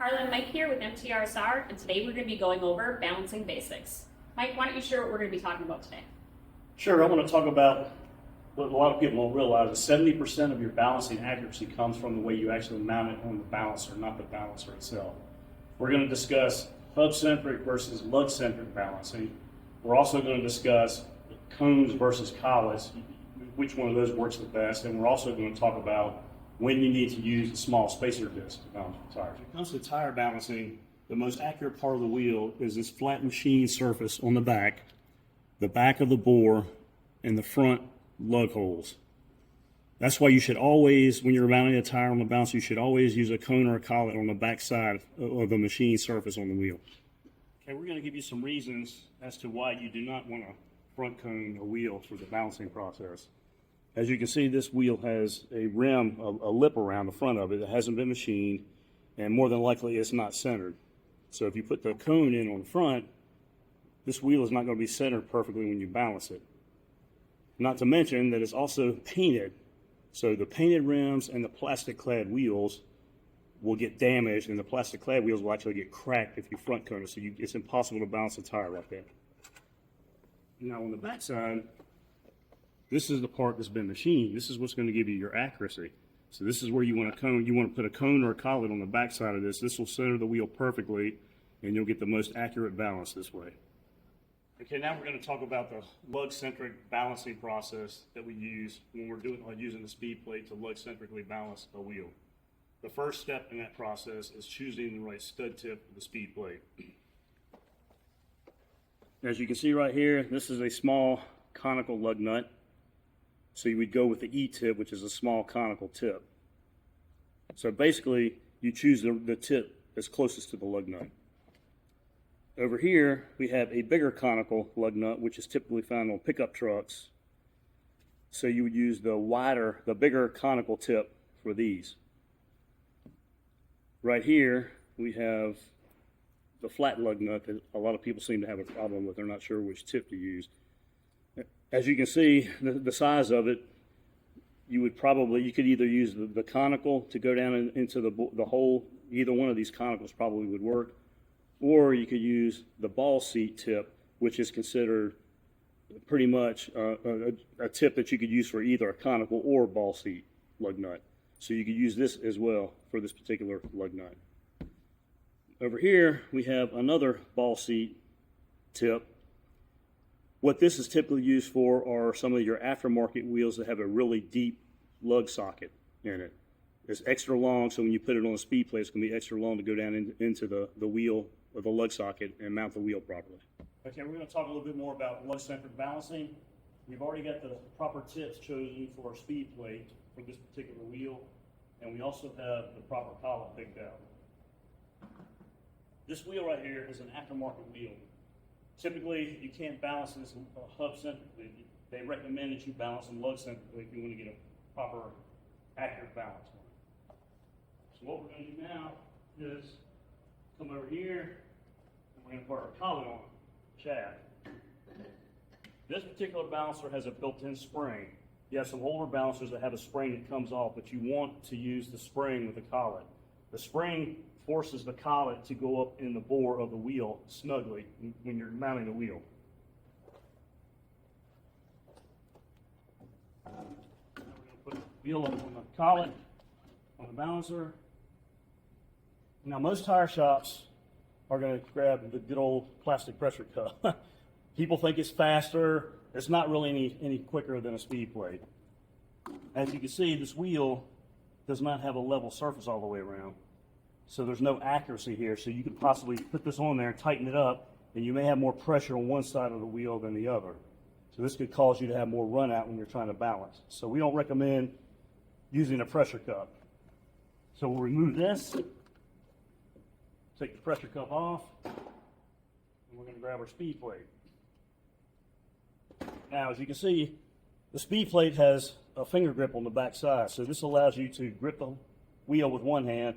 Harlan, Mike here with MT-RSR, and today we're going to be going over balancing basics. Mike, why don't you share what we're going to be talking about today? Sure, I want to talk about what a lot of people don't realize is 70% of your balancing accuracy comes from the way you actually mount it on the balancer, not the balancer itself. We're going to discuss hub-centric versus lug-centric balancing. We're also going to discuss cones versus collets, which one of those works the best, and we're also going to talk about when you need to use a small spacer disc to balance the tires. When it comes to tire balancing, the most accurate part of the wheel is this flat machine surface on the back of the bore, and the front lug holes. That's why you should always, when you're mounting a tire on the balancer, you should always use a cone or a collet on the back side of the machine surface on the wheel. Okay, we're going to give you some reasons as to why you do not want to front cone a wheel for the balancing process. As you can see, this wheel has a rim, a lip around the front of it that hasn't been machined, and more than likely it's not centered. So if you put the cone in on the front, this wheel is not going to be centered perfectly when you balance it. Not to mention that it's also painted. So the painted rims and the plastic clad wheels will get damaged, and the plastic clad wheels will actually get cracked if you front cone it. So it's impossible to balance a tire like that. Now on the back side, this is the part that's been machined. This is what's going to give you your accuracy. So this is where you want a cone. You want to put a cone or a collet on the back side of this. This will center the wheel perfectly, and you'll get the most accurate balance this way. Okay, now we're going to talk about the lug-centric balancing process that we use when we're using the SpeedPlate to lug-centrically balance a wheel. The first step in that process is choosing the right stud tip for the SpeedPlate. As you can see right here, this is a small conical lug nut. So you would go with the E-tip, which is a small conical tip. So basically, you choose the tip that's closest to the lug nut. Over here, we have a bigger conical lug nut, which is typically found on pickup trucks. So you would use the bigger conical tip for these. Right here, we have the flat lug nut that a lot of people seem to have a problem with. They're not sure which tip to use. As you can see, the size of it, you could either use the conical to go down into the hole. Either one of these conicals probably would work. Or you could use the ball seat tip, which is considered pretty much a tip that you could use for either a conical or ball seat lug nut. So you could use this as well for this particular lug nut. Over here, we have another ball seat tip. What this is typically used for are some of your aftermarket wheels that have a really deep lug socket in it. It's extra long, so when you put it on a SpeedPlate, it's going to be extra long to go down into the wheel or the lug socket and mount the wheel properly. Okay, we're going to talk a little bit more about lug-centric balancing. We've already got the proper tips chosen for our SpeedPlate for this particular wheel, and we also have the proper collet picked out. This wheel right here is an aftermarket wheel. Typically, you can't balance this hub-centrically. They recommend that you balance them lug-centrically if you want to get a proper, accurate balance. So what we're going to do now is come over here, and we're going to put our collet on the shaft. This particular balancer has a built-in spring. You have some older balancers that have a spring that comes off, but you want to use the spring with the collet. The spring forces the collet to go up in the bore of the wheel snugly when you're mounting the wheel. Now we're going to put the wheel up on the collet on the balancer. Now most tire shops are going to grab the good old plastic pressure cup. People think it's faster. It's not really any quicker than a SpeedPlate. As you can see, this wheel does not have a level surface all the way around. So there's no accuracy here. So you could possibly put this on there and tighten it up, and you may have more pressure on one side of the wheel than the other. So this could cause you to have more run out when you're trying to balance. So we don't recommend using a pressure cup. So we'll remove this, take the pressure cup off, and we're going to grab our SpeedPlate. Now, as you can see, the SpeedPlate has a finger grip on the back side. So this allows you to grip the wheel with one hand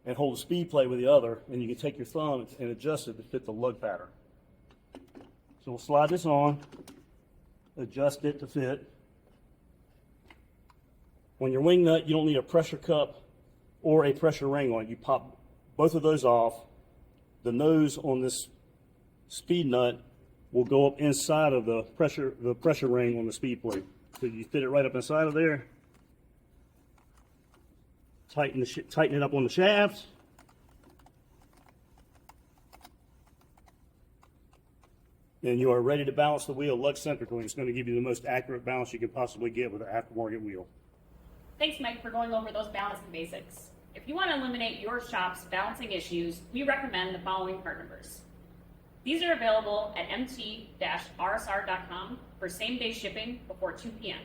and hold the SpeedPlate with the other, and you can take your thumb and adjust it to fit the lug pattern. So we'll slide this on, adjust it to fit. On your wing nut, you don't need a pressure cup or a pressure ring on it. You pop both of those off, the nose on this speed nut will go up inside of the pressure ring on the speed plate. So you fit it right up inside of there. Tighten it up on the shaft. And you are ready to balance the wheel lug-centrically. It's going to give you the most accurate balance you can possibly get with an aftermarket wheel. Thanks, Mike, for going over those balancing basics. If you want to eliminate your shop's balancing issues, we recommend the following part numbers. These are available at mt-rsr.com for same-day shipping before 2 p.m.